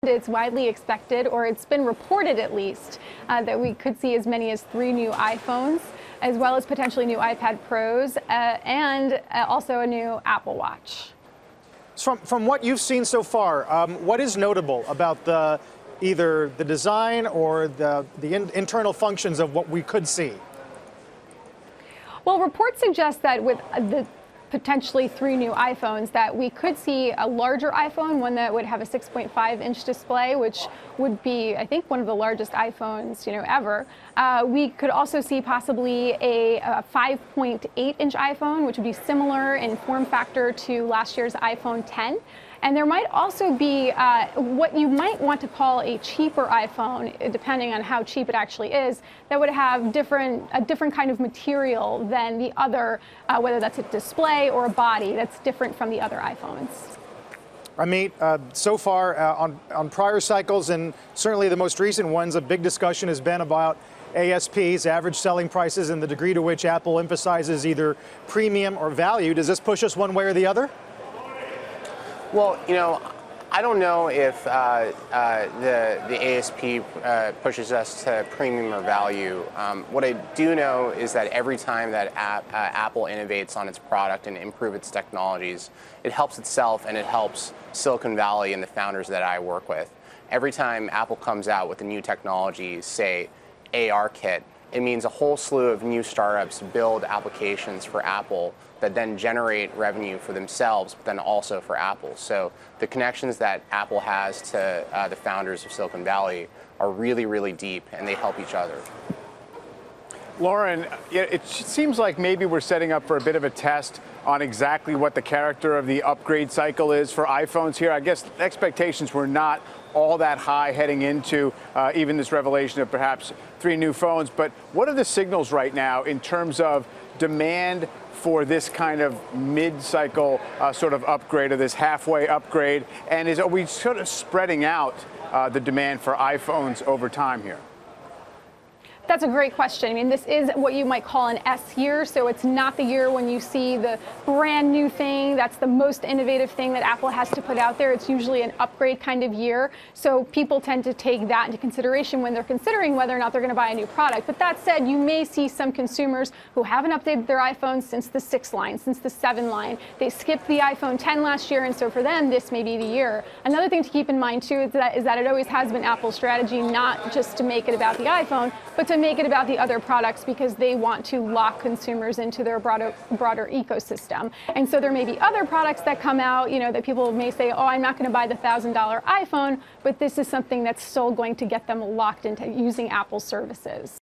It's widely expected, or it's been reported at least, that we could see as many as 3 new iPhones, as well as potentially new iPad Pros, and also a new Apple Watch. From what you've seen so far, what is notable about either the design or the internal functions of what we could see? Well, reports suggest that with the potentially 3 new iPhones, that we could see a larger iPhone, one that would have a 6.5-inch display, which would be, I think, one of the largest iPhones, ever. We could also see possibly a 5.8-inch iPhone, which would be similar in form factor to last year's iPhone 10. And there might also be what you might want to call a cheaper iPhone, depending on how cheap it actually is, that would have a different kind of material than the other, whether that's a display or a body that's different from the other iPhones. Amit, so far on prior cycles and certainly the most recent ones, a big discussion has been about ASPs, average selling prices, and the degree to which Apple emphasizes either premium or value. Does this push us one way or the other? Well, I don't know if the ASP pushes us to premium or value. What I do know is that every time that Apple innovates on its product and improves its technologies, it helps itself and it helps Silicon Valley and the founders that I work with. Every time Apple comes out with a new technology, say ARKit, it means a whole slew of new startups build applications for Apple that then generate revenue for themselves, but then also for Apple. So the connections that Apple has to the founders of Silicon Valley are really, really deep, and they help each other. Lauren, it seems like maybe we're setting up for a bit of a test on exactly what the character of the upgrade cycle is for iPhones here. I guess expectations were not all that high heading into even this revelation of perhaps 3 new phones. But what are the signals right now in terms of demand for this kind of mid-cycle sort of upgrade, or this halfway upgrade? And are we sort of spreading out the demand for iPhones over time here? That's a great question. I mean, this is what you might call an S year, so it's not the year when you see the brand new thing. That's the most innovative thing that Apple has to put out there. It's usually an upgrade kind of year, so people tend to take that into consideration when they're considering whether or not they're going to buy a new product. But that said, you may see some consumers who haven't updated their iPhones since the 6 line, since the 7 line. They skipped the iPhone 10 last year, and so for them, this may be the year. Another thing to keep in mind, too, is that it always has been Apple's strategy not just to make it about the iPhone, but to make it about the other products, because they want to lock consumers into their broader ecosystem. And so there may be other products that come out, that people may say, oh, I'm not going to buy the $1,000 iPhone, but this is something that's still going to get them locked into using Apple services.